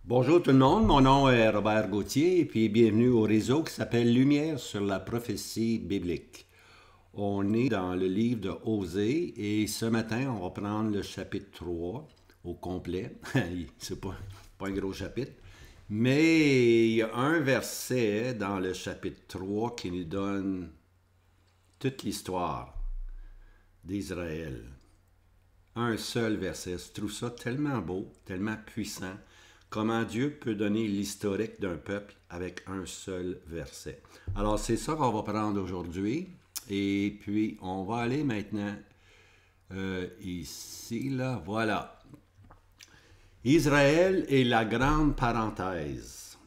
Bonjour tout le monde, mon nom est Robert Gauthier et puis bienvenue au réseau qui s'appelle Lumière sur la prophétie biblique. On est dans le livre de Osée et ce matin on va prendre le chapitre 3 au complet. C'est pas un gros chapitre, mais il y a un verset dans le chapitre 3 qui nous donne toute l'histoire d'Israël. Un seul verset. Je trouve ça tellement beau, tellement puissant. Comment Dieu peut donner l'historique d'un peuple avec un seul verset. Alors, c'est ça qu'on va prendre aujourd'hui. Et puis, on va aller maintenant ici, là. Voilà. Israël est la grande parenthèse.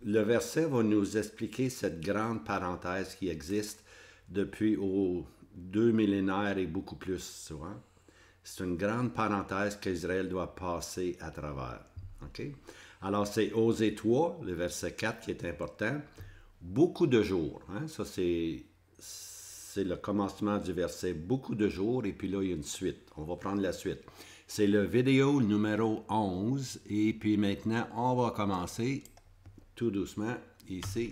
Le verset va nous expliquer cette grande parenthèse qui existe depuis aux deux millénaires et beaucoup plus souvent. C'est une grande parenthèse qu'Israël doit passer à travers. Okay? Alors, c'est Osée 3, le verset 4 qui est important. Beaucoup de jours. Hein? Ça, c'est le commencement du verset. Beaucoup de jours, et puis là, il y a une suite. On va prendre la suite. C'est le vidéo numéro 11. Et puis maintenant, on va commencer tout doucement ici.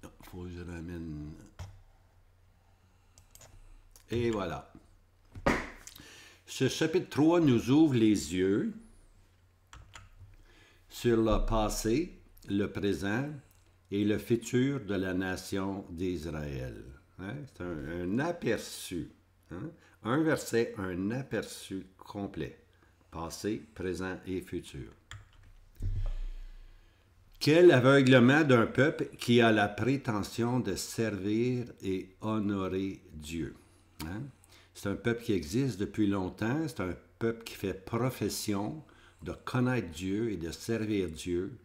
Il faut que je ramène. Et voilà. Ce chapitre 3 nous ouvre les yeux sur le passé, le présent et le futur de la nation d'Israël. Hein? C'est un aperçu. Hein? Un verset, un aperçu complet. Passé, présent et futur. Quel aveuglement d'un peuple qui a la prétention de servir et honorer Dieu. Hein? C'est un peuple qui existe depuis longtemps, c'est un peuple qui fait profession de connaître Dieu et de servir Dieu,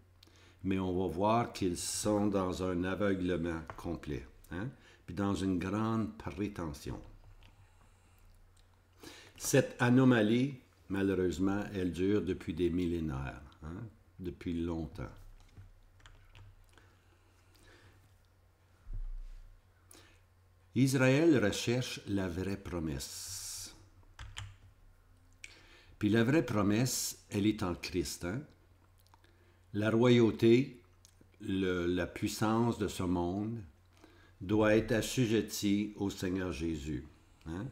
mais on va voir qu'ils sont dans un aveuglement complet, hein? Puis dans une grande prétention. Cette anomalie, malheureusement, elle dure depuis des millénaires, hein? Depuis longtemps. Israël recherche la vraie promesse. Puis la vraie promesse, elle est en Christ. Hein? La royauté, la puissance de ce monde doit être assujettie au Seigneur Jésus. Hein?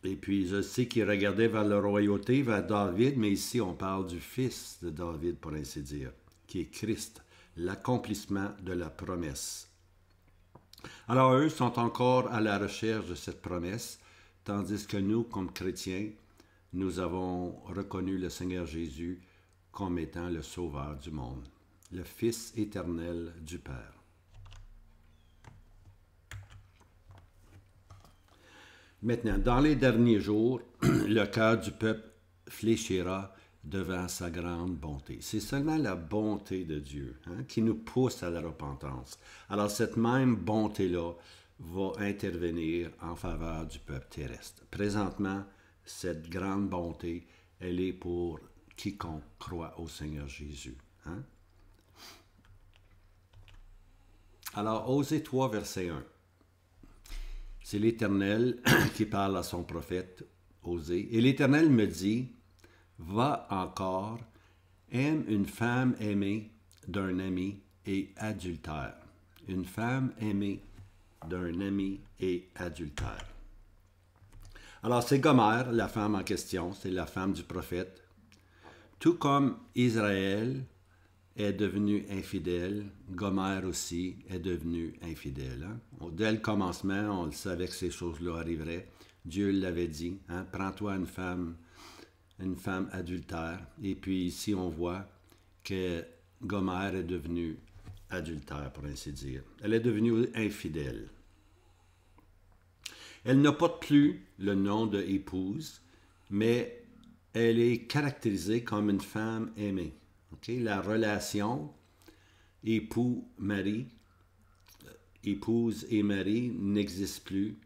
Et puis je sais qu'il regardait vers la royauté, vers David, mais ici on parle du fils de David, pour ainsi dire, qui est Christ, l'accomplissement de la promesse. Alors eux sont encore à la recherche de cette promesse, tandis que nous, comme chrétiens, nous avons reconnu le Seigneur Jésus comme étant le Sauveur du monde, le Fils éternel du Père. Maintenant, dans les derniers jours, le cœur du peuple fléchira devant sa grande bonté. C'est seulement la bonté de Dieu, hein, qui nous pousse à la repentance. Alors cette même bonté-là va intervenir en faveur du peuple terrestre. Présentement, cette grande bonté, elle est pour quiconque croit au Seigneur Jésus. Hein? Alors, Osée 3, verset 1. C'est l'Éternel qui parle à son prophète, Osée. Et l'Éternel me dit, va encore, aime une femme aimée d'un ami et adultère. Une femme aimée d'un ami et adultère. Alors c'est Gomère, la femme en question, c'est la femme du prophète. Tout comme Israël est devenu infidèle, Gomère aussi est devenu infidèle. Hein? Dès le commencement, on le savait que ces choses-là arriveraient. Dieu l'avait dit, hein? Prends-toi une femme adultère. Et puis ici, on voit que Gomère est devenue adultère, pour ainsi dire. Elle est devenue infidèle. Elle n'a pas plus le nom de épouse, mais elle est caractérisée comme une femme aimée. Okay? La relation époux-mari, épouse et mari n'existe plus.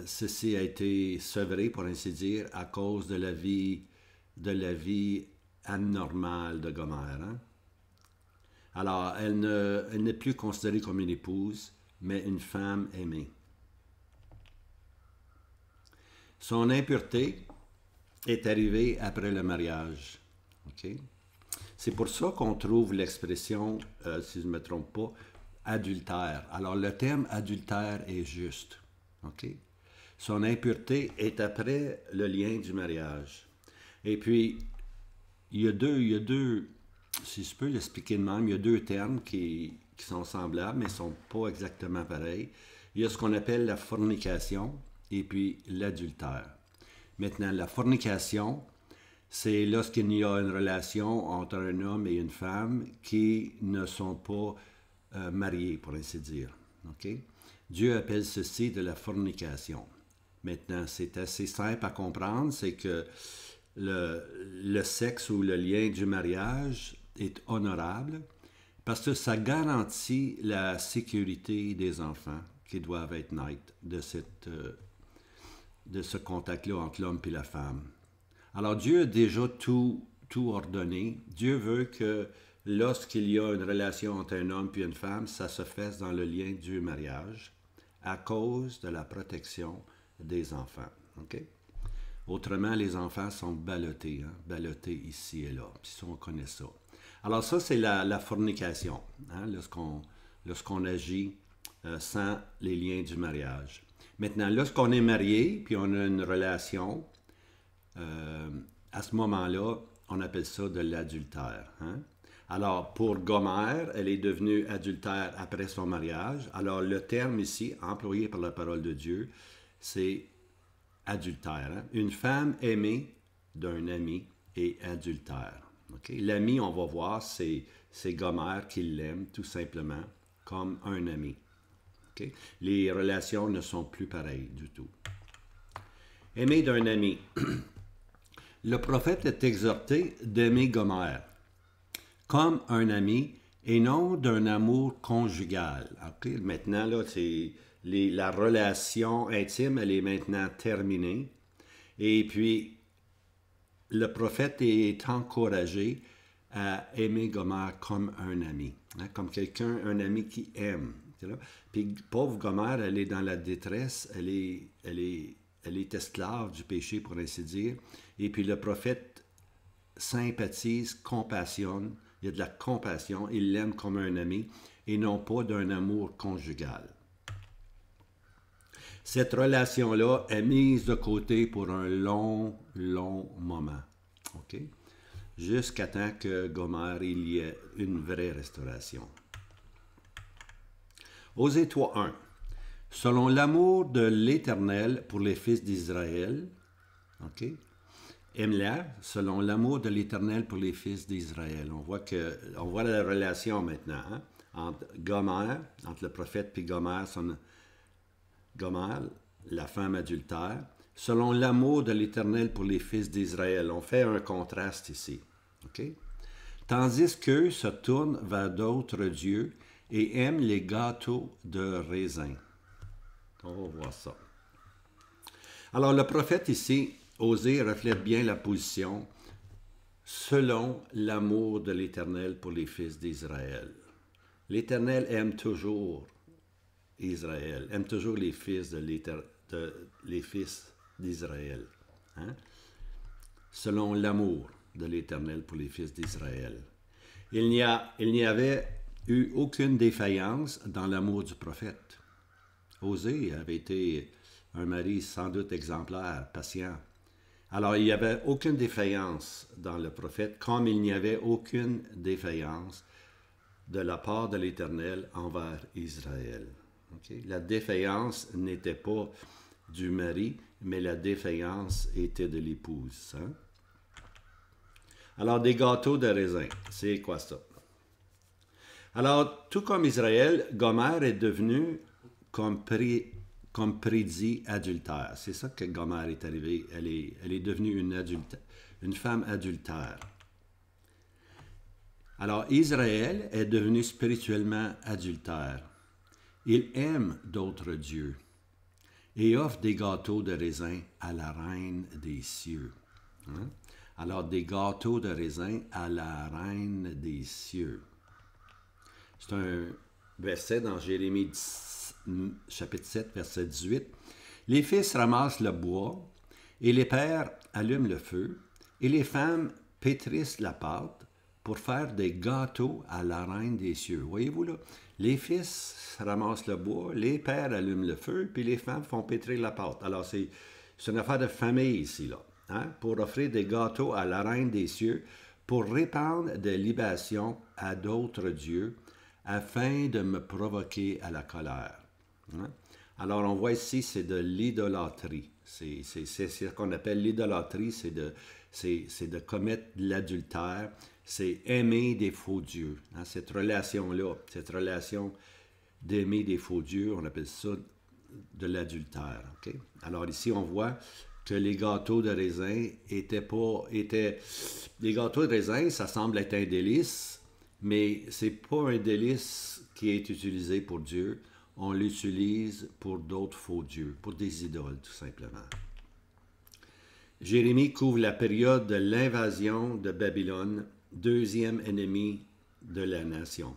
Ceci a été sevré, pour ainsi dire, à cause de la vie anormale de Gomère. Hein? Alors, elle n'est plus considérée comme une épouse, mais une femme aimée. Son impureté est arrivée après le mariage. OK? C'est pour ça qu'on trouve l'expression, si je ne me trompe pas, adultère. Alors, le terme adultère est juste. OK? Son impureté est après le lien du mariage. Et puis, il y a deux, si je peux l'expliquer de même, il y a deux termes qui sont semblables, mais ne sont pas exactement pareils. Il y a ce qu'on appelle la fornication et puis l'adultère. Maintenant, la fornication, c'est lorsqu'il y a une relation entre un homme et une femme qui ne sont pas mariés, pour ainsi dire. Okay? Dieu appelle ceci de la fornication. Maintenant, c'est assez simple à comprendre, c'est que le sexe ou le lien du mariage est honorable parce que ça garantit la sécurité des enfants qui doivent être nés de ce contact-là entre l'homme et la femme. Alors Dieu a déjà tout ordonné. Dieu veut que lorsqu'il y a une relation entre un homme et une femme, ça se fasse dans le lien du mariage à cause de la protection des enfants. Okay? Autrement, les enfants sont ballottés, ballottés ici et là. Puis ça, on connaît ça. Alors ça, c'est la fornication, lorsqu'on agit sans les liens du mariage. Maintenant, lorsqu'on est marié, puis on a une relation, à ce moment-là, on appelle ça de l'adultère. Hein? Alors, pour Gomère, elle est devenue adultère après son mariage. Alors, le terme ici, employé par la parole de Dieu, c'est adultère. Hein? Une femme aimée d'un ami est adultère. Okay? L'ami, on va voir, c'est Gomère qui l'aime tout simplement comme un ami. Okay? Les relations ne sont plus pareilles du tout. Aimer d'un ami. Le prophète est exhorté d'aimer Gomère comme un ami et non d'un amour conjugal. Okay? Maintenant, là, la relation intime, elle est maintenant terminée. Et puis, le prophète est encouragé à aimer Gomère comme un ami, hein? Comme quelqu'un, un ami qui aime. Puis, pauvre Gomère, elle est dans la détresse, elle est esclave du péché, pour ainsi dire. Et puis, le prophète sympathise, compassionne, il y a de la compassion, il l'aime comme un ami et non pas d'un amour conjugal. Cette relation-là est mise de côté pour un long moment. OK? Jusqu'à temps que Gomère, il y ait une vraie restauration. Osée 3.1. Selon l'amour de l'Éternel pour les fils d'Israël, OK? Aime-la selon l'amour de l'Éternel pour les fils d'Israël. On voit la relation maintenant, hein, entre Gomère, entre le prophète puis Gomère, la femme adultère, selon l'amour de l'Éternel pour les fils d'Israël. On fait un contraste ici. Okay? Tandis qu'eux se tournent vers d'autres dieux et aiment les gâteaux de raisin. On va voir ça. Alors, le prophète ici, Osée, reflète bien la position selon l'amour de l'Éternel pour les fils d'Israël. L'Éternel aime toujours Israël, aime toujours les fils d'Israël. Hein? Selon l'amour de l'Éternel pour les fils d'Israël. Il n'y avait eu aucune défaillance dans l'amour du prophète. Osée avait été un mari sans doute exemplaire, patient. Alors, il n'y avait aucune défaillance dans le prophète, comme il n'y avait aucune défaillance de la part de l'Éternel envers Israël. Okay? La défaillance n'était pas du mari, mais la défaillance était de l'épouse. Hein? Alors, des gâteaux de raisin, c'est quoi ça? Alors, tout comme Israël, Gomère est devenue comme prédit adultère. C'est ça que Gomère est arrivée. Elle est devenue une femme adultère. Alors, Israël est devenu spirituellement adultère. Il aime d'autres dieux et offre des gâteaux de raisin à la reine des cieux. Hein? Alors, des gâteaux de raisin à la reine des cieux. C'est un verset dans Jérémie 10, chapitre 7, verset 18. Les fils ramassent le bois Et les pères allument le feu, et les femmes pétrissent la pâte pour faire des gâteaux à la reine des cieux. Voyez-vous là, les fils ramassent le bois, les pères allument le feu, puis les femmes font pétrir la pâte. Alors c'est une affaire de famille ici, là, hein, pour offrir des gâteaux à la reine des cieux, pour répandre des libations à d'autres dieux, afin de me provoquer à la colère. Hein? Alors on voit ici, c'est de l'idolâtrie. C'est ce qu'on appelle l'idolâtrie, c'est de commettre l'adultère, c'est aimer des faux dieux. Hein? Cette relation-là, cette relation d'aimer des faux dieux, on appelle ça de l'adultère. Okay? Alors ici, on voit que les gâteaux de raisin les gâteaux de raisin, ça semble être un délice, mais c'est pas un délice qui est utilisé pour Dieu. On l'utilise pour d'autres faux dieux, pour des idoles, tout simplement. Jérémie couvre la période de l'invasion de Babylone, deuxième ennemi de la nation.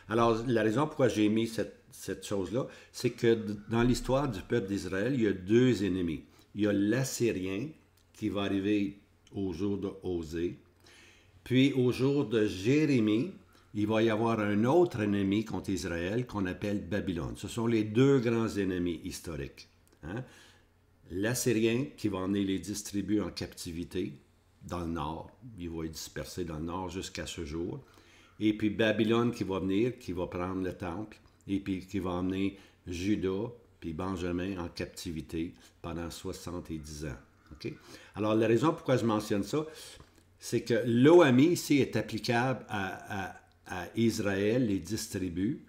Alors, la raison pourquoi j'ai mis cette chose-là, c'est que dans l'histoire du peuple d'Israël, il y a deux ennemis. Il y a l'Assyrien, qui va arriver au jour de Osée, puis au jour de Jérémie, il va y avoir un autre ennemi contre Israël qu'on appelle Babylone. Ce sont les deux grands ennemis historiques. Hein? L'Assyrien qui va emmener les distribuer en captivité dans le nord. Il va être dispersé dans le nord jusqu'à ce jour. Et puis Babylone qui va venir, qui va prendre le temple, et puis qui va emmener Juda puis Benjamin en captivité pendant 70 ans. Okay? Alors la raison pourquoi je mentionne ça, c'est que l'OAMI ici est applicable à Israël, les distribue,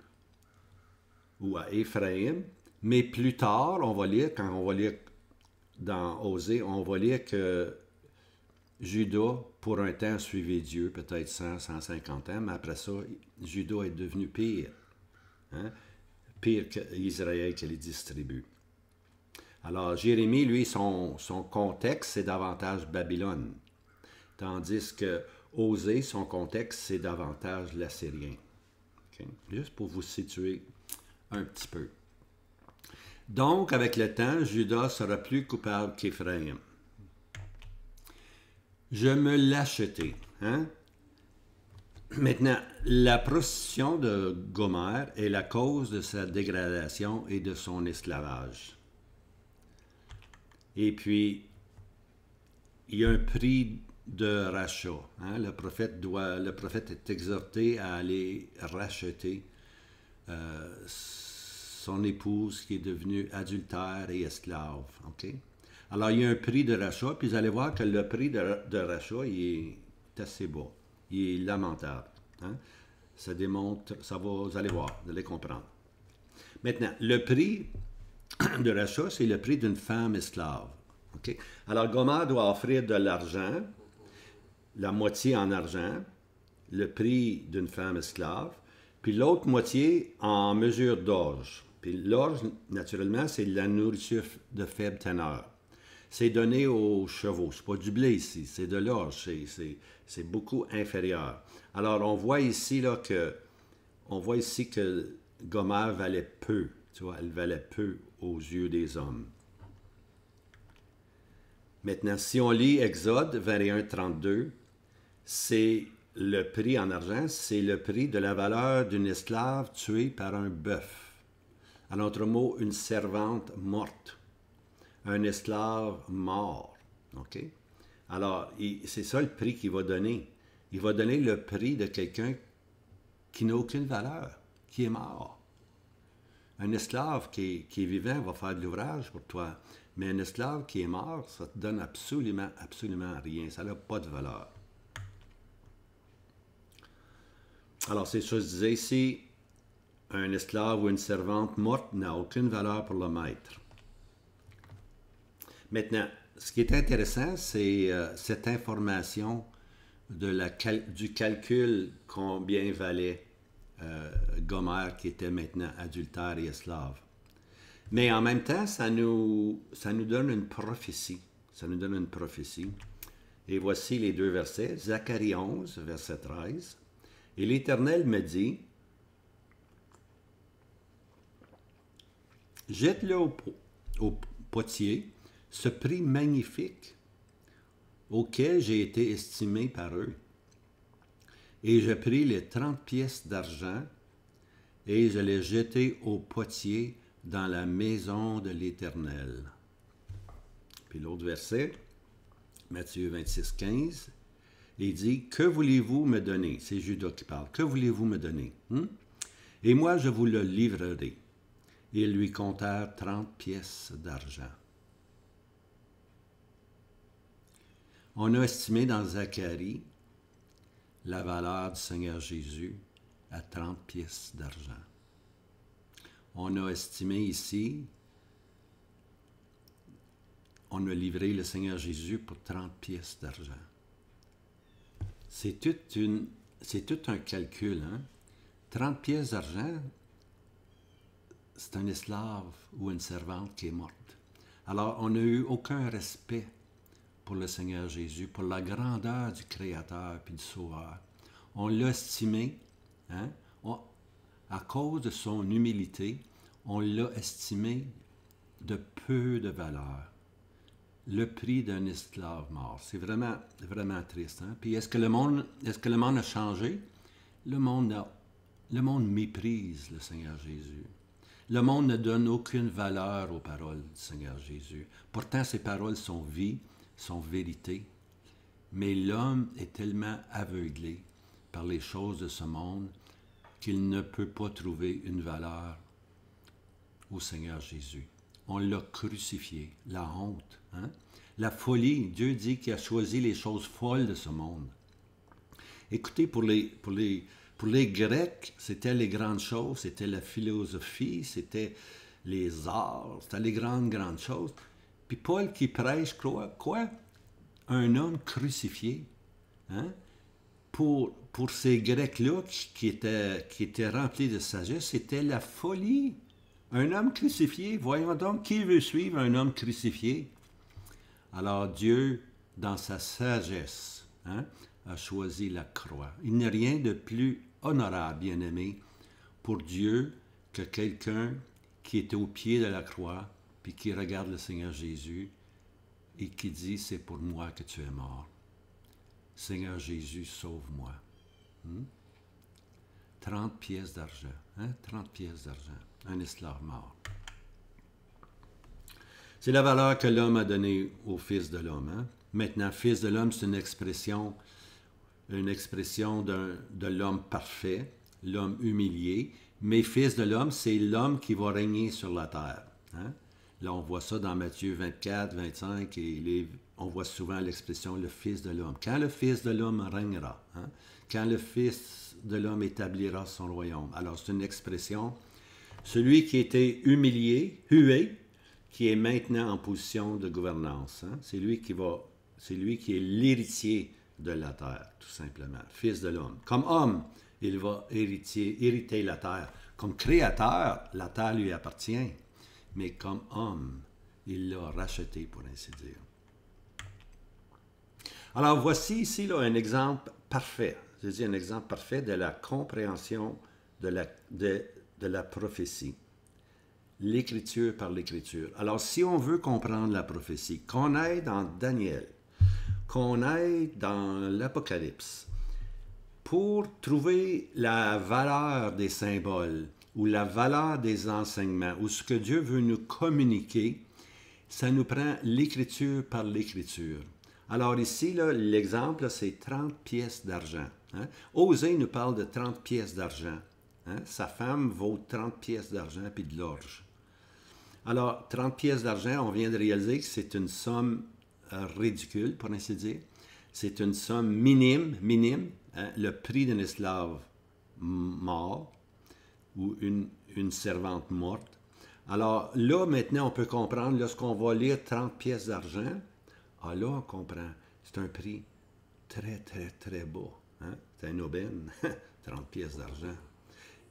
ou à Éphraïm, mais plus tard, on va lire, quand on va lire dans Osée, on va lire que Juda, pour un temps, suivait Dieu, peut-être 100, 150 ans, mais après ça, Juda est devenu pire. Hein? Pire qu'Israël qui les distribue. Alors, Jérémie, lui, son contexte, c'est davantage Babylone. Tandis que Osée, son contexte, c'est davantage l'Assyrien. Okay? Juste pour vous situer un petit peu. Donc, avec le temps, Juda sera plus coupable qu'Éphraïm. Je me l'achetais. Hein? Maintenant, la prostitution de Gomer est la cause de sa dégradation et de son esclavage. Et puis, il y a un prix de rachat. Hein? Le prophète est exhorté à aller racheter son épouse qui est devenue adultère et esclave. Okay? Alors, il y a un prix de rachat, puis vous allez voir que le prix de rachat, il est assez bas. Il est lamentable. Hein? Ça démontre, vous allez voir, vous allez comprendre. Maintenant, le prix de rachat, c'est le prix d'une femme esclave. Okay? Alors, Gomer doit offrir de l'argent, la moitié en argent, le prix d'une femme esclave, puis l'autre moitié en mesure d'orge. Puis l'orge, naturellement, c'est de la nourriture de faible teneur. C'est donné aux chevaux. C'est pas du blé ici, c'est de l'orge. C'est beaucoup inférieur. Alors, on voit ici que Gomer valait peu. Tu vois, elle valait peu aux yeux des hommes. Maintenant, si on lit Exode 21, 32, c'est le prix en argent, c'est le prix de la valeur d'une esclave tuée par un bœuf. En autre mot, une servante morte. Un esclave mort. OK? Alors, c'est ça le prix qu'il va donner. Il va donner le prix de quelqu'un qui n'a aucune valeur, qui est mort. Un esclave qui est vivant va faire de l'ouvrage pour toi, mais un esclave qui est mort, ça te donne absolument, absolument rien. Ça n'a pas de valeur. Alors, c'est ça que je disais ici, un esclave ou une servante morte n'a aucune valeur pour le maître. Maintenant, ce qui est intéressant, c'est cette information du calcul combien valait Gomer qui était maintenant adultère et esclave. Mais en même temps, ça nous donne une prophétie. Ça nous donne une prophétie. Et voici les deux versets. Zacharie 11, verset 13. Et l'Éternel me dit, jette-le au potier, ce prix magnifique auquel j'ai été estimé par eux. Et je pris les 30 pièces d'argent et je les jetai au potier dans la maison de l'Éternel. Puis l'autre verset, Matthieu 26, 15, il dit, « Que voulez-vous me donner? » C'est Judas qui parle. « Que voulez-vous me donner? Et moi, je vous le livrerai. » Ils lui comptèrent 30 pièces d'argent. On a estimé dans Zacharie la valeur du Seigneur Jésus à 30 pièces d'argent. On a estimé ici, on a livré le Seigneur Jésus pour 30 pièces d'argent. C'est tout un calcul. 30 pièces d'argent, c'est un esclave ou une servante qui est morte. Alors, on n'a eu aucun respect pour le Seigneur Jésus, pour la grandeur du Créateur et du Sauveur. On l'a estimé, à cause de son humilité, on l'a estimé de peu de valeur. Le prix d'un esclave mort. C'est vraiment, vraiment triste. Puis est-ce que le monde a changé? Le monde méprise le Seigneur Jésus. Le monde ne donne aucune valeur aux paroles du Seigneur Jésus. Pourtant, ces paroles sont vie, sont vérité. Mais l'homme est tellement aveuglé par les choses de ce monde qu'il ne peut pas trouver une valeur au Seigneur Jésus. On l'a crucifié, la honte, la folie. Dieu dit qu'il a choisi les choses folles de ce monde. Écoutez, pour les Grecs, c'était les grandes choses, c'était la philosophie, c'était les arts, c'était les grandes choses. Puis Paul qui prêche, quoi? Un homme crucifié. Pour ces Grecs-là qui étaient remplis de sagesse, c'était la folie. Un homme crucifié, voyons donc, qui veut suivre un homme crucifié? Alors Dieu, dans sa sagesse, a choisi la croix. Il n'y a rien de plus honorable, bien-aimé, pour Dieu que quelqu'un qui est au pied de la croix, puis qui regarde le Seigneur Jésus et qui dit, c'est pour moi que tu es mort. Seigneur Jésus, sauve-moi. 30 pièces d'argent. 30 pièces d'argent. Un esclave mort. C'est la valeur que l'homme a donnée au Fils de l'homme. Maintenant, Fils de l'homme, c'est une expression de l'homme parfait, l'homme humilié. Mais Fils de l'homme, c'est l'homme qui va régner sur la terre. Là, on voit ça dans Matthieu 24, 25, et on voit souvent l'expression « le Fils de l'homme ». Quand le Fils de l'homme régnera, quand le Fils de l'homme établira son royaume. Alors, c'est une expression, celui qui était humilié, hué, qui est maintenant en position de gouvernance. C'est lui qui est l'héritier de la terre, tout simplement. Fils de l'homme. Comme homme, il va hériter la terre. Comme créateur, la terre lui appartient. Mais comme homme, il l'a racheté, pour ainsi dire. Alors, voici ici là, un exemple parfait. Je dis un exemple parfait de la compréhension de la prophétie. L'Écriture par l'Écriture. Alors, si on veut comprendre la prophétie, qu'on aille dans Daniel, qu'on aille dans l'Apocalypse, pour trouver la valeur des symboles ou la valeur des enseignements ou ce que Dieu veut nous communiquer, ça nous prend l'Écriture par l'Écriture. Alors ici, l'exemple, c'est 30 pièces d'argent. Osée nous parle de 30 pièces d'argent. Sa femme vaut 30 pièces d'argent puis de l'orge. Alors, 30 pièces d'argent, on vient de réaliser que c'est une somme ridicule, pour ainsi dire. C'est une somme minime, le prix d'un esclave mort ou une servante morte. Alors là, maintenant, on peut comprendre, lorsqu'on va lire 30 pièces d'argent, là, on comprend, c'est un prix très, très, très bas. C'est un aubaine, 30 pièces d'argent.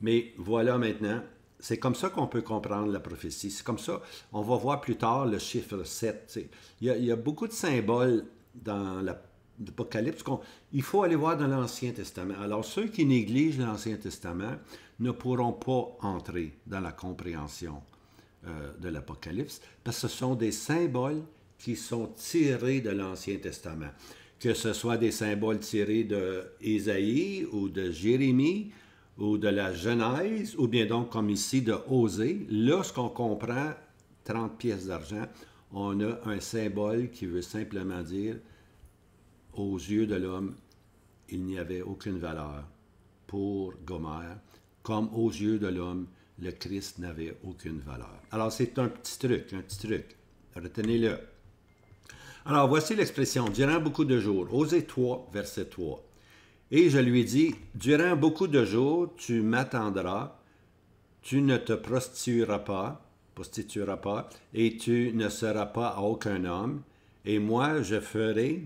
Mais voilà maintenant, c'est comme ça qu'on peut comprendre la prophétie. C'est comme ça, on va voir plus tard le chiffre 7. Il y a beaucoup de symboles dans l'Apocalypse. Il faut aller voir dans l'Ancien Testament. Alors, ceux qui négligent l'Ancien Testament ne pourront pas entrer dans la compréhension de l'Apocalypse, parce que ce sont des symboles qui sont tirés de l'Ancien Testament. Que ce soit des symboles tirés d'Ésaïe ou de Jérémie ou de la Genèse, ou bien donc comme ici de Osée, lorsqu'on comprend 30 pièces d'argent, on a un symbole qui veut simplement dire, aux yeux de l'homme, il n'y avait aucune valeur pour Gomère, comme aux yeux de l'homme, le Christ n'avait aucune valeur. Alors c'est un petit truc, retenez-le. Alors voici l'expression, durant beaucoup de jours, Osée 3, verset 3. Et je lui dis, durant beaucoup de jours, tu m'attendras, tu ne te prostitueras pas, et tu ne seras pas à aucun homme, et moi je ferai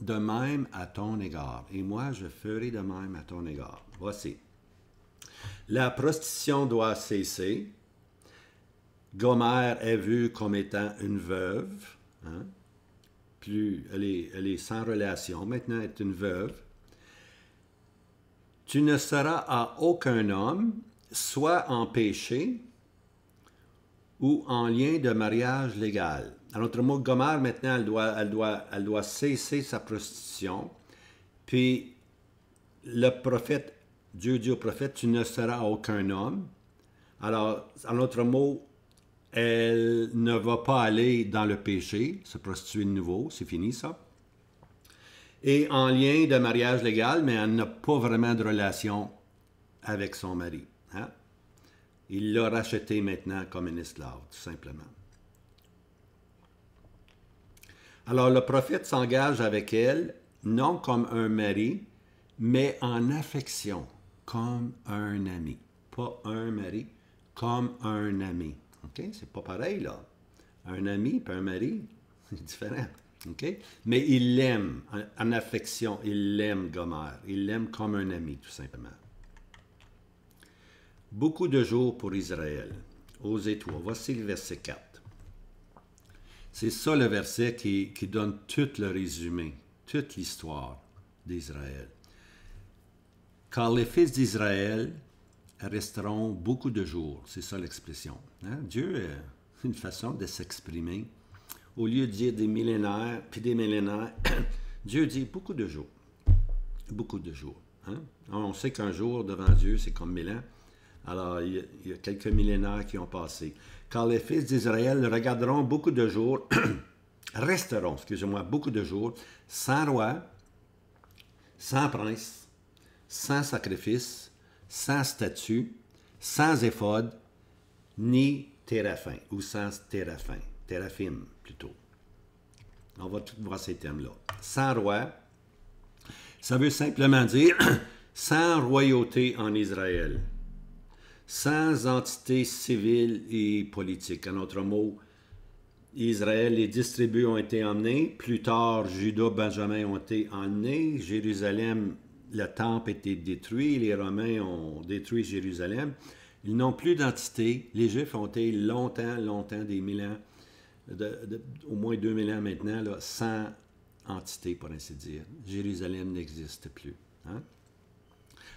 de même à ton égard. Et moi je ferai de même à ton égard. Voici. La prostitution doit cesser. Gomère est vue comme étant une veuve. Hein? Plus, elle est sans relation. Maintenant, elle est une veuve. Tu ne seras à aucun homme, soit en péché ou en lien de mariage légal. En d'autres mots, Gomère, maintenant, elle doit cesser sa prostitution. Puis, le prophète, Dieu dit au prophète, tu ne seras à aucun homme. Alors, en d'autres mots, elle ne va pas aller dans le péché, se prostituer de nouveau, c'est fini ça. Et en lien de mariage légal, mais elle n'a pas vraiment de relation avec son mari. Hein? Il l'a rachetée maintenant comme une esclave, tout simplement. Alors le prophète s'engage avec elle, non comme un mari, mais en affection, comme un ami. Pas un mari, comme un ami. Okay? C'est pas pareil, là. Un ami et un mari, c'est différent. Okay? Mais il l'aime en affection, il l'aime Gomère. Il l'aime comme un ami, tout simplement. Beaucoup de jours pour Israël. Osée 3. Voici le verset 4. C'est ça le verset qui donne tout le résumé, toute l'histoire d'Israël. Car les fils d'Israël resteront beaucoup de jours. C'est ça l'expression. Hein? Dieu a une façon de s'exprimer. Au lieu de dire des millénaires, puis des millénaires, Dieu dit beaucoup de jours. Beaucoup de jours. Hein? On sait qu'un jour devant Dieu, c'est comme 1000 ans. Alors, il y a quelques millénaires qui ont passé. Car les fils d'Israël regarderont beaucoup de jours, resteront, excusez-moi, beaucoup de jours, sans roi, sans prince, sans sacrifice, sans statut, sans éphod, ni téraphim, ou sans téraphim, téraphim plutôt. On va tout voir ces termes-là. Sans roi, ça veut simplement dire sans royauté en Israël, sans entité civile et politique. En d'autres mots, Israël, les 10 tribus ont été emmenées. Plus tard, Juda, Benjamin ont été emmenés. Jérusalem, le temple a été détruit. Les Romains ont détruit Jérusalem. Ils n'ont plus d'entité. Les Juifs ont été longtemps, des 1000 ans, au moins 2000 ans maintenant, là, sans entité, pour ainsi dire. Jérusalem n'existe plus. Hein?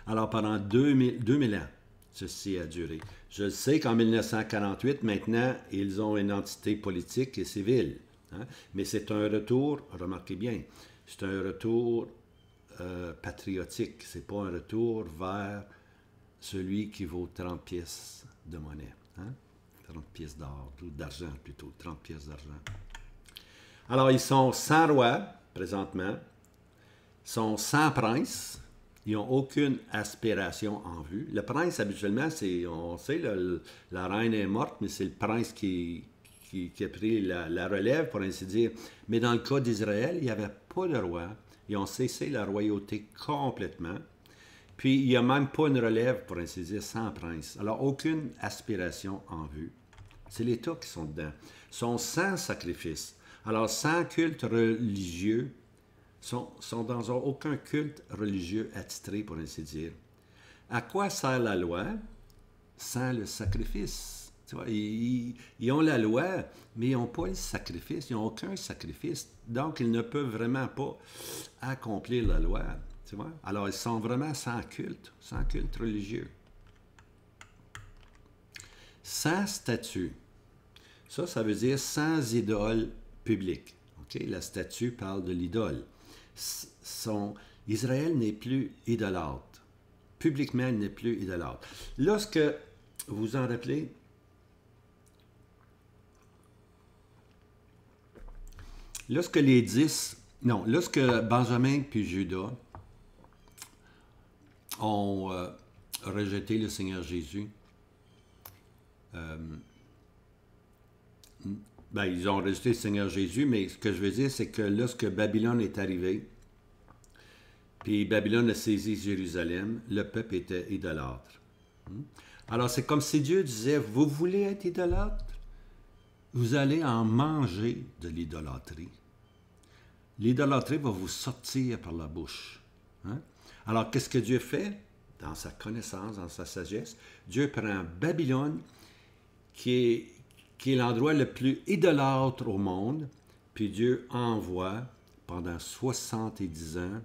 Alors, pendant 2000 ans, ceci a duré. Je sais qu'en 1948, maintenant, ils ont une entité politique et civile. Hein? Mais c'est un retour, remarquez bien, c'est un retour patriotique. Ce n'est pas un retour vers celui qui vaut 30 pièces de monnaie. Hein? 30 pièces d'or, ou d'argent plutôt, 30 pièces d'argent. Alors, ils sont sans roi, présentement, ils sont sans prince, ils n'ont aucune aspiration en vue. Le prince, habituellement, on sait, la reine est morte, mais c'est le prince qui a pris la relève, pour ainsi dire. Mais dans le cas d'Israël, il n'y avait pas de roi. Ils ont cessé la royauté complètement. Puis, il n'y a même pas une relève, pour ainsi dire, sans prince. Alors, aucune aspiration en vue. C'est l'État qui sont dedans. Ils sont sans sacrifice. Alors, sans culte religieux, sont dans aucun culte religieux attitré, pour ainsi dire. À quoi sert la loi sans le sacrifice? Tu vois, ils ont la loi, mais ils n'ont pas le sacrifice. Ils n'ont aucun sacrifice. Donc, ils ne peuvent vraiment pas accomplir la loi. Tu vois? Alors, ils sont vraiment sans culte religieux. Sans statut. Ça veut dire sans idole public. Okay? La statue parle de l'idole. Israël n'est plus idolâtre. Publiquement, il n'est plus idolâtre. Lorsque vous en rappelez, lorsque Benjamin puis Judas ont rejeté le Seigneur Jésus, ils ont rejeté le Seigneur Jésus, mais ce que je veux dire, c'est que lorsque Babylone est arrivée, puis Babylone a saisi Jérusalem, le peuple était idolâtre. Alors, c'est comme si Dieu disait, vous voulez être idolâtre? Vous allez en manger de l'idolâtrie. L'idolâtrie va vous sortir par la bouche. Hein? Alors, qu'est-ce que Dieu fait? Dans sa connaissance, dans sa sagesse, Dieu prend Babylone, qui est l'endroit le plus idolâtre au monde, puis Dieu envoie pendant 70 ans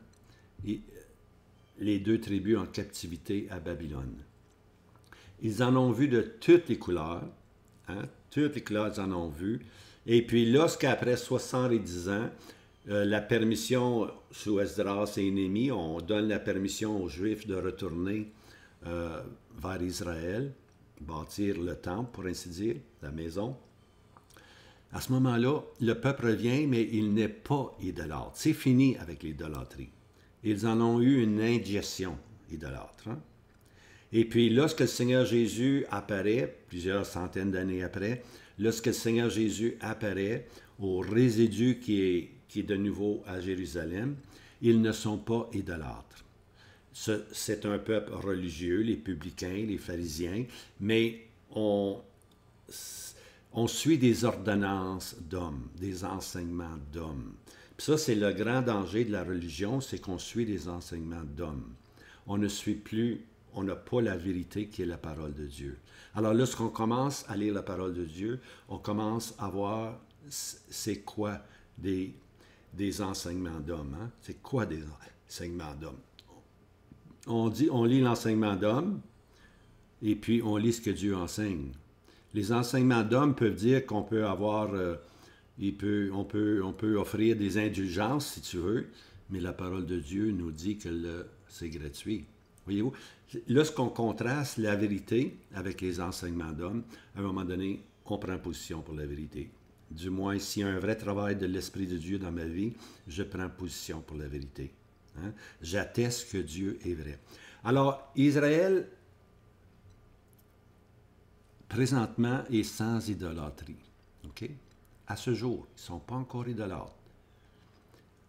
les deux tribus en captivité à Babylone. Ils en ont vu de toutes les couleurs, hein? Toutes les couleurs, ils en ont vu. Et puis, lorsqu'après 70 ans, la permission sous Esdras et Néhémie, on donne la permission aux Juifs de retourner vers Israël, bâtir le temple, pour ainsi dire, la maison. À ce moment-là, le peuple revient, mais il n'est pas idolâtre. C'est fini avec l'idolâtrie. Ils en ont eu une indigestion idolâtre. Hein? Et puis, lorsque le Seigneur Jésus apparaît, plusieurs centaines d'années après, lorsque le Seigneur Jésus apparaît au résidu qui est de nouveau à Jérusalem, ils ne sont pas idolâtres. C'est un peuple religieux, les publicains, les pharisiens, mais on suit des ordonnances d'hommes, des enseignements d'hommes. Puis ça, c'est le grand danger de la religion, c'est qu'on suit des enseignements d'hommes. On ne suit plus, on n'a pas la vérité qui est la parole de Dieu. Alors lorsqu'on commence à lire la parole de Dieu, on commence à voir c'est quoi des enseignements d'hommes. Hein? C'est quoi des enseignements d'hommes? On lit l'enseignement d'hommes, et puis on lit ce que Dieu enseigne. Les enseignements d'hommes peuvent dire qu'on peut avoir, on peut offrir des indulgences, si tu veux, mais la parole de Dieu nous dit que c'est gratuit. Voyez-vous, lorsqu'on contraste la vérité avec les enseignements d'hommes, à un moment donné, on prend position pour la vérité. Du moins, s'il y a un vrai travail de l'Esprit de Dieu dans ma vie, je prends position pour la vérité. Hein? J'atteste que Dieu est vrai. Alors, Israël, présentement, est sans idolâtrie. Okay? À ce jour, ils ne sont pas encore idolâtres.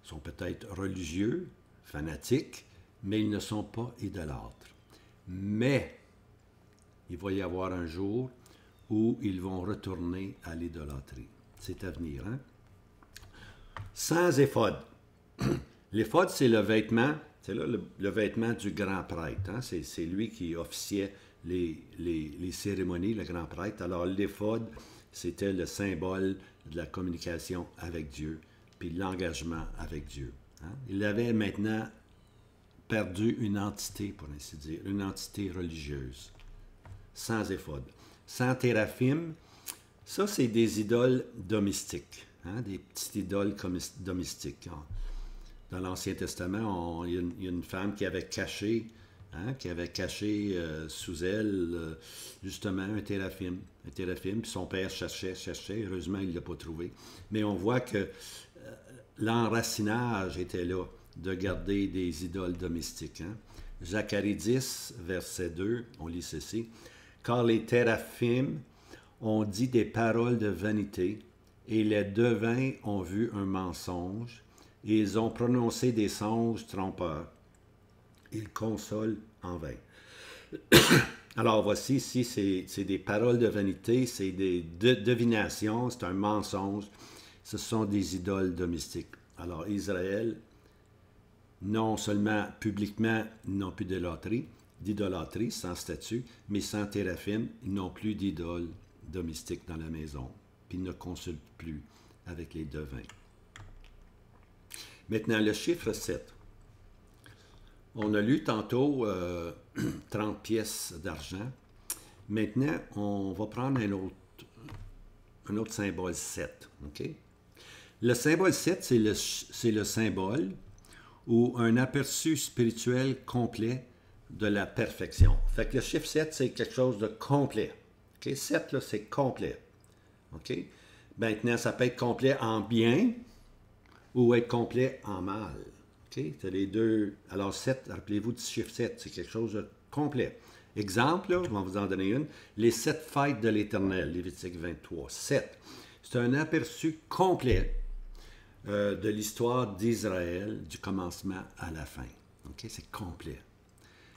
Ils sont peut-être religieux, fanatiques, mais ils ne sont pas idolâtres. Mais, il va y avoir un jour où ils vont retourner à l'idolâtrie. C'est à venir, hein? Sans éphod. L'éphod, c'est le vêtement, c'est là le vêtement du grand prêtre. Hein? C'est lui qui officiait les cérémonies, le grand prêtre. Alors, l'éphod, c'était le symbole de la communication avec Dieu, puis l'engagement avec Dieu. Hein? Il avait maintenant perdu une entité, pour ainsi dire, une entité religieuse, sans éphod. Sans téraphim, ça, c'est des idoles domestiques, hein? Des petites idoles domestiques. Dans l'Ancien Testament, il y a une femme qui avait caché, sous elle, justement, un téraphim. Puis son père cherchait, heureusement, il ne l'a pas trouvé. Mais on voit que l'enracinage était là, de garder des idoles domestiques. Hein? Zacharie 10, verset 2, on lit ceci. « Car les téraphim ont dit des paroles de vanité, et les devins ont vu un mensonge, et ils ont prononcé des songes trompeurs. Ils consolent en vain. » Alors voici, ici, c'est des paroles de vanité, c'est des devinations, c'est un mensonge. Ce sont des idoles domestiques. Alors Israël, non seulement publiquement, ils n'ont plus d'idolâtrie, sans statut, mais sans téraphim, ils n'ont plus d'idoles domestiques dans la maison. Puis ils ne consultent plus avec les devins. Maintenant, le chiffre 7. On a lu tantôt 30 pièces d'argent. Maintenant, on va prendre un autre symbole 7. Okay? Le symbole 7, c'est le symbole ou un aperçu spirituel complet de la perfection. Fait que le chiffre 7, c'est quelque chose de complet. Okay? 7, là, c'est complet. OK? Maintenant, ça peut être complet en bien ou être complet en mal. Okay? C'est les deux. Alors, 7, rappelez-vous du chiffre 7, c'est quelque chose de complet. Exemple, là, je vais vous en donner une. Les 7 fêtes de l'Éternel, Lévitique 23. 7. C'est un aperçu complet de l'histoire d'Israël du commencement à la fin. Okay? C'est complet.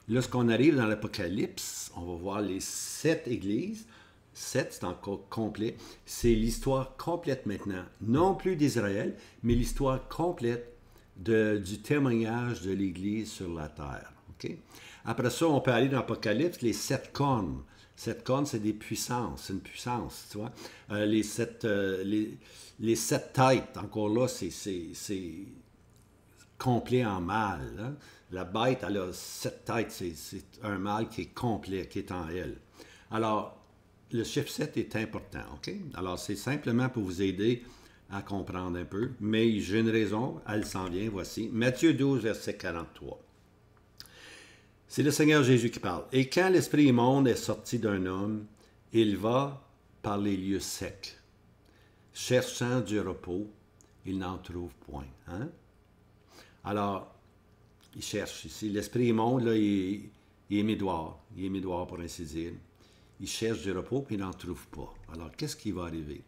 Lorsqu'on arrive dans l'Apocalypse, on va voir les 7 églises. 7, c'est encore complet. C'est l'histoire complète maintenant, non plus d'Israël, mais l'histoire complète du témoignage de l'Église sur la terre. Okay? Après ça, on peut aller dans l'Apocalypse, les 7 cornes. 7 cornes, c'est des puissances, c'est une puissance, tu vois. Les 7 têtes, encore là, c'est complet en mâle. Hein? La bête, elle a 7 têtes, c'est un mâle qui est complet, qui est en elle. Alors, le chiffre 7 est important, OK? Alors, c'est simplement pour vous aider à comprendre un peu, mais j'ai une raison, elle s'en vient, voici. Matthieu 12, verset 43. C'est le Seigneur Jésus qui parle. « Et quand l'esprit immonde est sorti d'un homme, il va par les lieux secs, cherchant du repos, il n'en trouve point. » Hein? Alors, il cherche ici. L'esprit immonde, là, il est médoire. Il est médoire, pour ainsi dire. Il cherche du repos, puis il n'en trouve pas. Alors, qu'est-ce qui va arriver?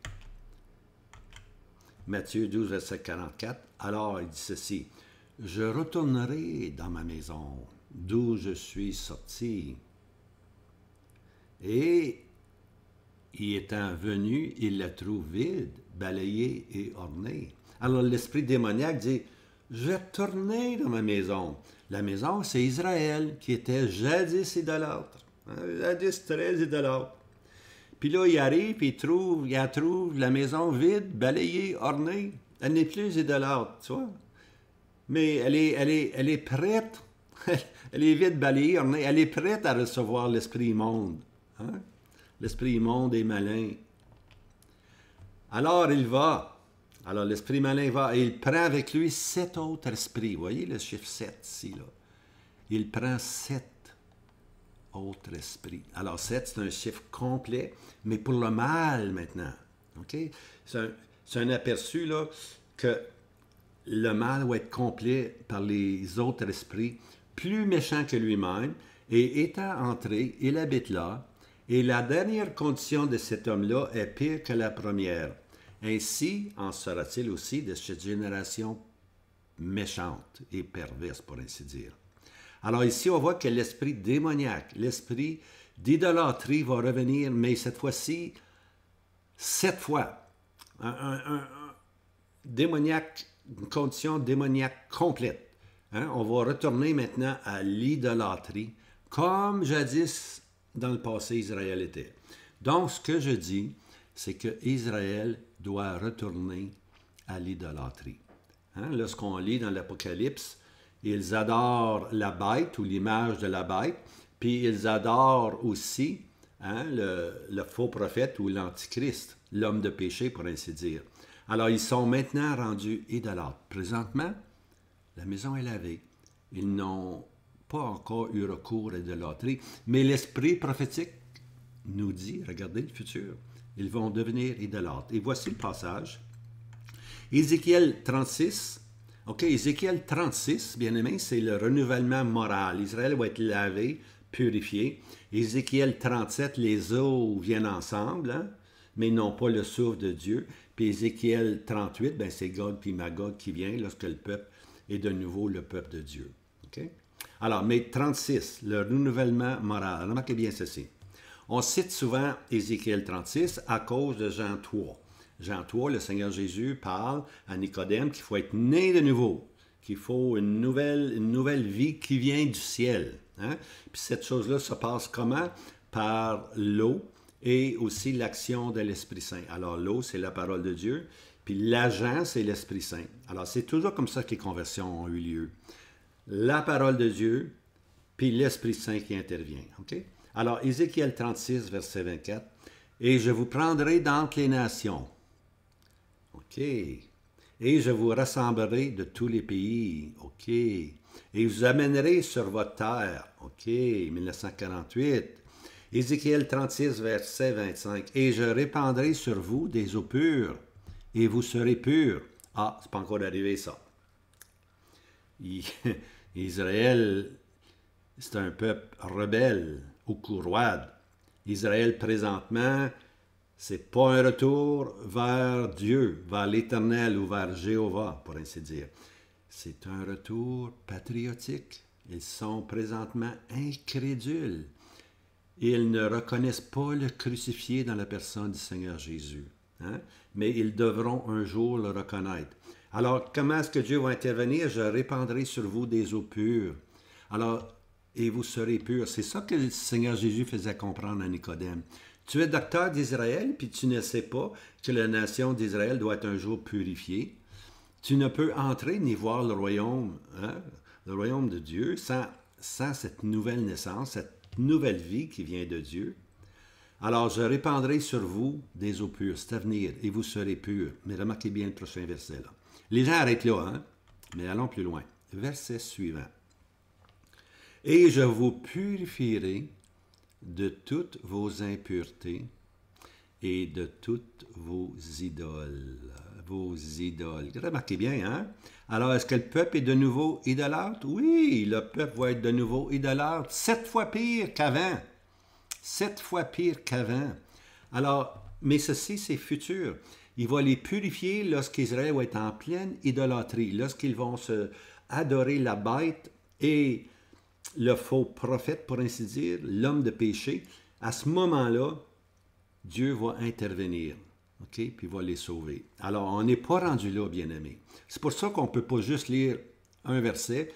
Matthieu 12, verset 44. Alors, il dit ceci. « Je retournerai dans ma maison, d'où je suis sorti. » Et, y étant venu, il la trouve vide, balayée et ornée. Alors, l'esprit démoniaque dit, « Je vais retourner dans ma maison. » La maison, c'est Israël, qui était jadis idolâtre. Jadis très idolâtre. Puis là, il arrive, puis il trouve la maison vide, balayée, ornée. Elle n'est plus idolâtre, tu vois. Mais elle est prête. Elle est vide, balayée, ornée. Elle est prête à recevoir l'esprit immonde. Hein? L'esprit immonde est malin. Alors, il va. Alors, l'esprit malin va et il prend avec lui 7 autres esprits. Vous voyez le chiffre 7 ici, là. Il prend 7 autres esprits. Alors, 7, c'est un chiffre complet, mais pour le mal maintenant. OK? C'est un aperçu, là, que le mal va être complet par les autres esprits, plus méchants que lui-même, et étant entré, il habite là, et la dernière condition de cet homme-là est pire que la première. Ainsi en sera-t-il aussi de cette génération méchante et perverse, pour ainsi dire. Alors ici, on voit que l'esprit démoniaque, l'esprit d'idolâtrie va revenir, mais cette fois-ci, 7 fois. Démoniaque, une condition démoniaque complète. Hein? On va retourner maintenant à l'idolâtrie, comme jadis dans le passé Israël était. Donc, ce que je dis, c'est que Israël doit retourner à l'idolâtrie. Hein? Lorsqu'on lit dans l'Apocalypse, ils adorent la bête ou l'image de la bête, puis ils adorent aussi le faux prophète ou l'antichrist, l'homme de péché, pour ainsi dire. Alors, ils sont maintenant rendus idolâtres. Présentement, la maison est lavée. Ils n'ont pas encore eu recours à l'idolâtrie, mais l'esprit prophétique nous dit, regardez le futur, ils vont devenir idolâtres. Et voici le passage. Ézéchiel 36. OK, Ézéchiel 36, bien aimé, c'est le renouvellement moral. Israël va être lavé, purifié. Ézéchiel 37, les eaux viennent ensemble, hein, mais non pas le souffle de Dieu. Puis Ézéchiel 38, ben, c'est Gog puis Magog qui vient lorsque le peuple est de nouveau le peuple de Dieu. OK? Alors, mais 36, le renouvellement moral. Remarquez bien ceci. On cite souvent Ézéchiel 36 à cause de Jean 3. Jean 3, le Seigneur Jésus parle à Nicodème qu'il faut être né de nouveau, qu'il faut une nouvelle vie qui vient du ciel. Hein? Puis cette chose-là se passe comment? Par l'eau et aussi l'action de l'Esprit Saint. Alors l'eau, c'est la parole de Dieu, puis l'agent, c'est l'Esprit Saint. Alors c'est toujours comme ça que les conversions ont eu lieu. La parole de Dieu, puis l'Esprit Saint qui intervient. Okay? Alors Ézéchiel 36, verset 24, « Et je vous prendrai d'entre les nations. » OK. Et je vous rassemblerai de tous les pays. OK. Et vous amènerai sur votre terre. OK. 1948. Ézéchiel 36, verset 25. Et je répandrai sur vous des eaux pures, et vous serez purs. Ah, c'est pas encore arrivé ça. Israël, c'est un peuple rebelle, au cou roide. Israël, présentement, c'est pas un retour vers Dieu, vers l'Éternel ou vers Jéhovah, pour ainsi dire. C'est un retour patriotique. Ils sont présentement incrédules. Ils ne reconnaissent pas le crucifié dans la personne du Seigneur Jésus. Hein? Mais ils devront un jour le reconnaître. Alors, comment est-ce que Dieu va intervenir? Je répandrai sur vous des eaux pures. Alors, et vous serez purs. C'est ça que le Seigneur Jésus faisait comprendre à Nicodème. Tu es docteur d'Israël, puis tu ne sais pas que la nation d'Israël doit être un jour purifiée. Tu ne peux entrer ni voir le royaume de Dieu, sans cette nouvelle naissance, cette nouvelle vie qui vient de Dieu. Alors, je répandrai sur vous des eaux pures, c'est à venir, et vous serez purs. Mais remarquez bien le prochain verset là. Les gens arrêtent là, hein? Mais allons plus loin. Verset suivant. Et je vous purifierai de toutes vos impuretés et de toutes vos idoles. Vos idoles. Remarquez bien, hein? Alors, est-ce que le peuple est de nouveau idolâtre? Oui, le peuple va être de nouveau idolâtre, 7 fois pire qu'avant. 7 fois pire qu'avant. Alors, mais ceci, c'est futur. Il va les purifier lorsqu'Israël va être en pleine idolâtrie, lorsqu'ils vont se adorer la bête et le faux prophète, pour ainsi dire, l'homme de péché. À ce moment-là, Dieu va intervenir, OK? Puis il va les sauver. Alors, on n'est pas rendu là, bien-aimés. C'est pour ça qu'on ne peut pas juste lire un verset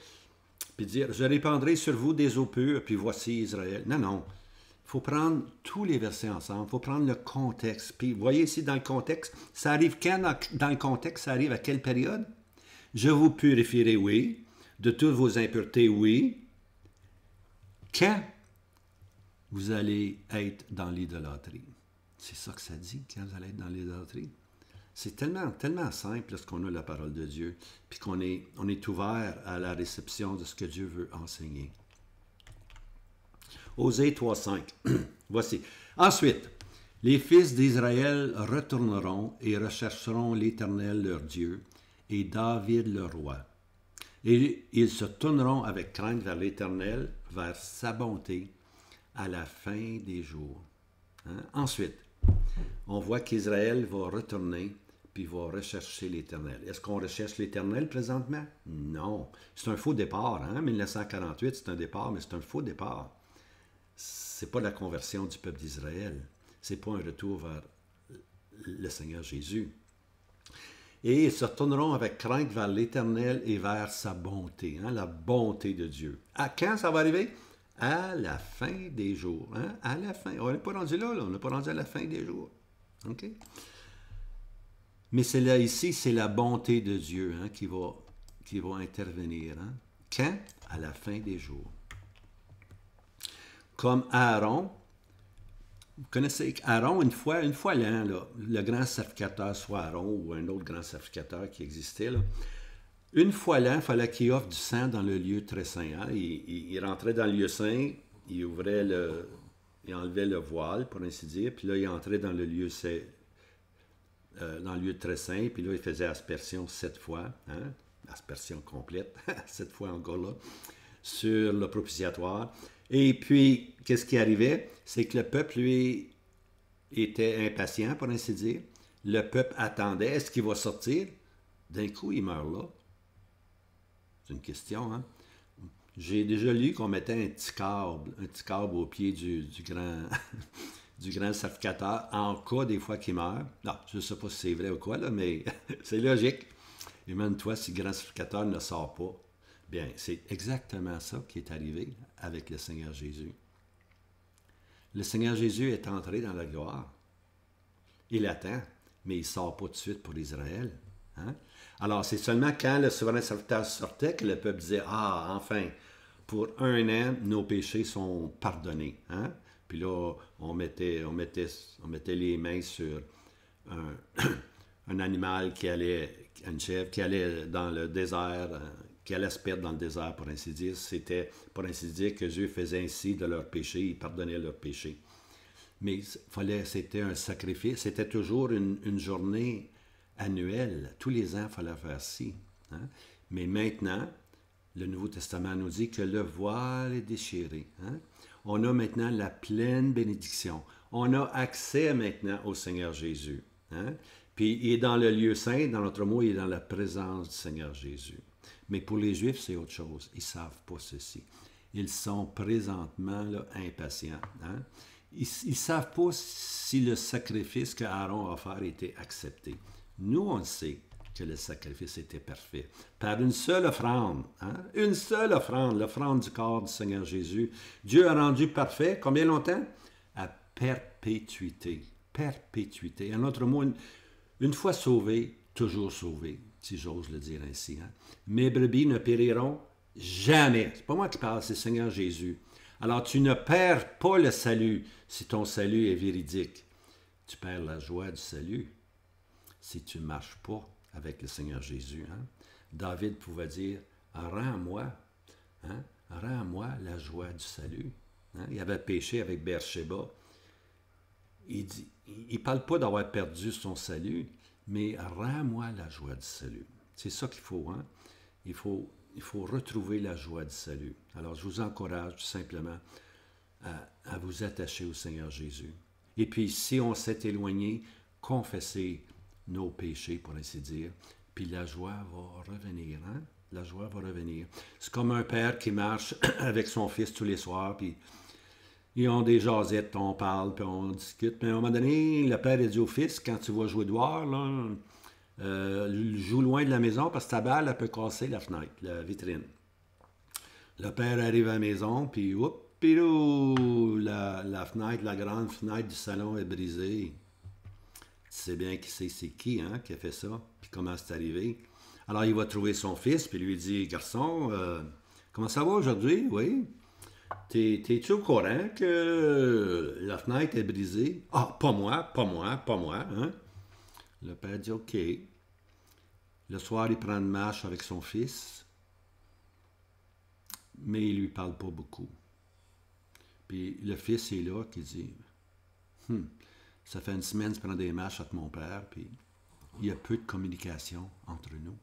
puis dire « Je répandrai sur vous des eaux pures, puis voici Israël. » Non, non. Il faut prendre tous les versets ensemble. Il faut prendre le contexte. Puis, vous voyez ici, dans le contexte, ça arrive quand dans le contexte? Ça arrive à quelle période? Je vous purifierai, oui. De toutes vos impuretés, oui. Quand vous allez être dans l'idolâtrie. C'est ça que ça dit, quand vous allez être dans l'idolâtrie. C'est tellement, tellement simple lorsqu'on a la parole de Dieu, puis qu'on est ouvert à la réception de ce que Dieu veut enseigner. Osée 3.5. Voici. Ensuite, les fils d'Israël retourneront et rechercheront l'Éternel leur Dieu et David leur roi. Et ils se tourneront avec crainte vers l'Éternel, vers sa bonté, à la fin des jours. Hein? Ensuite, on voit qu'Israël va retourner puis va rechercher l'Éternel. Est-ce qu'on recherche l'Éternel présentement? Non. C'est un faux départ. Hein? 1948, c'est un départ, mais c'est un faux départ. C'est pas la conversion du peuple d'Israël. C'est pas un retour vers le Seigneur Jésus. Et ils se retourneront avec crainte vers l'Éternel et vers sa bonté, hein, la bonté de Dieu. À quand ça va arriver? À la fin des jours. Hein? À la fin. On n'est pas rendu là, on n'est pas rendu à la fin des jours. OK? Mais c'est là, ici, c'est la bonté de Dieu hein, qui va intervenir. Hein? Quand? À la fin des jours. Comme Aaron, vous connaissez Aaron, une fois l'an, là, le grand sacrificateur, soit Aaron ou un autre grand sacrificateur qui existait, là, une fois l'an, il fallait qu'il offre du sang dans le lieu très saint. Hein? Il rentrait dans le lieu saint, il enlevait le voile, pour ainsi dire, puis là, il entrait dans le lieu très saint, puis là, il faisait aspersion 7 fois, hein? Aspersion complète, 7 fois encore là, sur le propitiatoire. Et puis, qu'est-ce qui arrivait? C'est que le peuple, lui, était impatient, pour ainsi dire. Le peuple attendait. Est-ce qu'il va sortir? D'un coup, il meurt là. C'est une question, hein? J'ai déjà lu qu'on mettait un petit câble au pied du grand sacrificateur en cas des fois qu'il meurt. Non, je ne sais pas si c'est vrai ou quoi, là, mais c'est logique. Et même toi, si le grand sacrificateur ne sort pas, bien, c'est exactement ça qui est arrivé avec le Seigneur Jésus. Le Seigneur Jésus est entré dans la gloire. Il attend, mais il ne sort pas tout de suite pour Israël. Hein? Alors, c'est seulement quand le souverain serviteur sortait que le peuple disait « Ah, enfin, pour un an, nos péchés sont pardonnés. Hein? » Puis là, on mettait les mains sur un animal qui allait une chèvre qui allait dans le désert, qui allait se perdre dans le désert, pour ainsi dire. C'était, pour ainsi dire, que Dieu faisait ainsi de leurs péchés, il pardonnait leurs péchés. Mais c'était un sacrifice, c'était toujours une journée annuelle. Tous les ans, il fallait faire ci. Hein? Mais maintenant, le Nouveau Testament nous dit que le voile est déchiré. Hein? On a maintenant la pleine bénédiction. On a accès maintenant au Seigneur Jésus. Hein? Puis il est dans le lieu saint, dans l'autre mot, il est dans la présence du Seigneur Jésus. Mais pour les Juifs, c'est autre chose. Ils ne savent pas ceci. Ils sont présentement là, impatients. Hein? Ils ne savent pas si le sacrifice qu'Aaron a offert était accepté. Nous, on le sait que le sacrifice était parfait. Par une seule offrande, hein? Une seule offrande, l'offrande du corps du Seigneur Jésus, Dieu a rendu parfait, combien longtemps? À perpétuité. Perpétuité. En autre mot, une fois sauvé, toujours sauvé, si j'ose le dire ainsi. Hein? Mes brebis ne périront jamais. C'est pas moi qui parle, c'est le Seigneur Jésus. Alors, tu ne perds pas le salut si ton salut est véridique. Tu perds la joie du salut si tu ne marches pas avec le Seigneur Jésus. Hein? David pouvait dire, rends-moi, hein? Rends-moi la joie du salut. Hein? Il avait péché avec Beersheba. Il ne parle pas d'avoir perdu son salut, mais rends-moi la joie du salut. C'est ça qu'il faut. Hein? Il faut retrouver la joie du salut. Alors, je vous encourage tout simplement à vous attacher au Seigneur Jésus. Et puis, si on s'est éloigné, confessez nos péchés, pour ainsi dire, puis la joie va revenir. Hein? La joie va revenir. C'est comme un père qui marche avec son fils tous les soirs, puis ils ont des jasettes, on parle, puis on discute. Mais à un moment donné, le père a dit au fils, quand tu vas jouer dehors, là, joue loin de la maison parce que ta balle, elle peut casser la fenêtre, la vitrine. Le père arrive à la maison, puis la fenêtre, la grande fenêtre du salon est brisée. Tu sais bien qui c'est qui, hein, qui a fait ça, puis comment c'est arrivé. Alors, il va trouver son fils, puis lui dit, « Garçon, comment ça va aujourd'hui? Oui. T'es-tu au courant que la fenêtre est brisée? »« Ah, pas moi. Hein? » Le père dit, « OK. » Le soir, il prend une marche avec son fils, mais il ne lui parle pas beaucoup. Puis le fils est là qui dit, « Ça fait une semaine que je prends des marches avec mon père, puis il y a peu de communication entre nous. »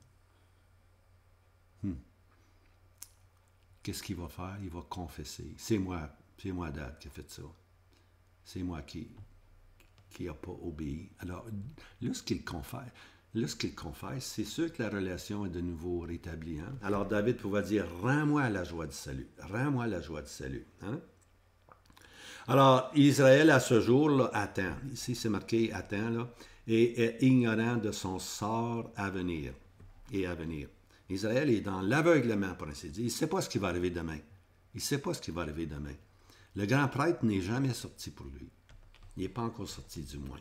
Qu'est-ce qu'il va faire? Il va confesser. C'est moi, Dad, qui a fait ça. C'est moi qui n'a pas obéi. Alors, lorsqu'il confesse, c'est sûr que la relation est de nouveau rétablie. Hein? Alors, David pouvait dire, « Rends-moi la joie du salut. Rends-moi la joie du salut. Hein? » Alors, Israël, à ce jour, là, attend. Ici, c'est marqué « attend », là, et est ignorant de son sort à venir. Israël est dans l'aveuglement, pour ainsi dire. Il ne sait pas ce qui va arriver demain. Le grand prêtre n'est jamais sorti pour lui. Il n'est pas encore sorti, du moins.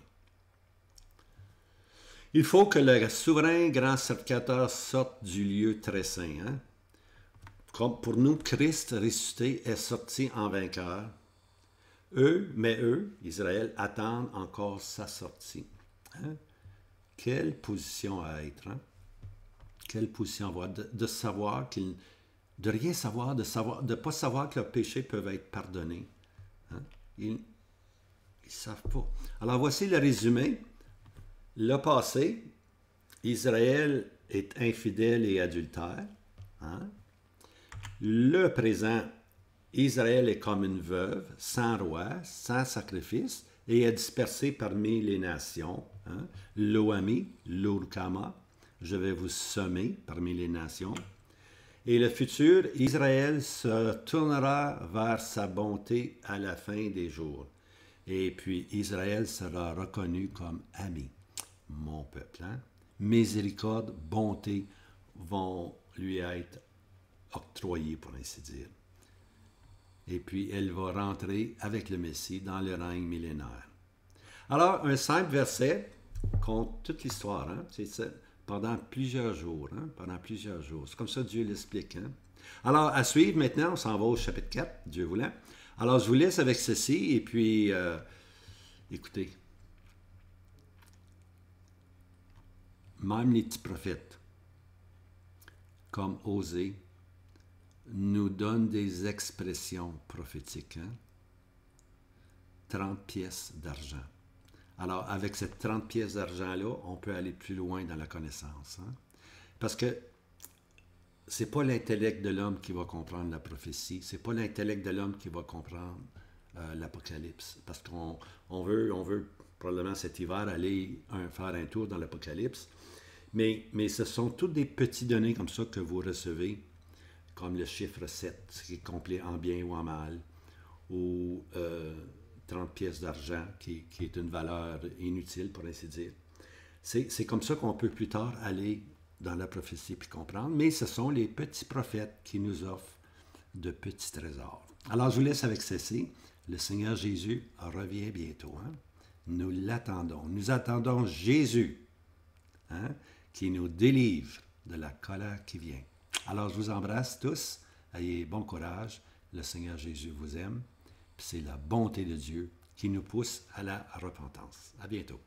Il faut que le souverain grand sacrificateur sorte du lieu très saint. Hein? Comme pour nous, Christ ressuscité est sorti en vainqueur. Eux, Israël, attendent encore sa sortie. Hein? Quelle position à être, hein? Quelle position avoir, de savoir de rien savoir, de ne pas savoir que leurs péchés peuvent être pardonnés. Hein? Ils ne savent pas. Alors voici le résumé. Le passé, Israël est infidèle et adultère. Hein? Le présent, Israël est comme une veuve, sans roi, sans sacrifice, et est dispersé parmi les nations. Hein? Loami, Lurkama, je vais vous semer parmi les nations. Et le futur, Israël se tournera vers sa bonté à la fin des jours. Et puis Israël sera reconnu comme ami, mon peuple. Hein? Miséricorde, bonté vont lui être octroyées, pour ainsi dire. Et puis elle va rentrer avec le Messie dans le règne millénaire. Alors, un simple verset compte toute l'histoire. Hein? C'est ça. Pendant plusieurs jours. Hein? C'est comme ça que Dieu l'explique. Hein? Alors, à suivre maintenant, on s'en va au chapitre 4, Dieu voulant. Alors, je vous laisse avec ceci, et puis, écoutez. même les petits prophètes, comme Osée, nous donnent des expressions prophétiques. Hein? 30 pièces d'argent. Alors, avec ces 30 pièces d'argent-là, on peut aller plus loin dans la connaissance. Hein? Parce que c'est pas l'intellect de l'homme qui va comprendre la prophétie, c'est pas l'intellect de l'homme qui va comprendre l'Apocalypse. Parce qu'on veut probablement cet hiver aller faire un tour dans l'Apocalypse. Mais ce sont toutes des petites données comme ça que vous recevez, comme le chiffre 7, qui est complet en bien ou en mal, ou 30 pièces d'argent, qui est une valeur inutile, pour ainsi dire. C'est comme ça qu'on peut plus tard aller dans la prophétie puis comprendre, mais ce sont les petits prophètes qui nous offrent de petits trésors. Alors, je vous laisse avec ceci. Le Seigneur Jésus revient bientôt. Hein? Nous l'attendons. Nous attendons Jésus, hein, qui nous délivre de la colère qui vient. Alors, je vous embrasse tous. Ayez bon courage. Le Seigneur Jésus vous aime. C'est la bonté de Dieu qui nous pousse à la repentance. À bientôt.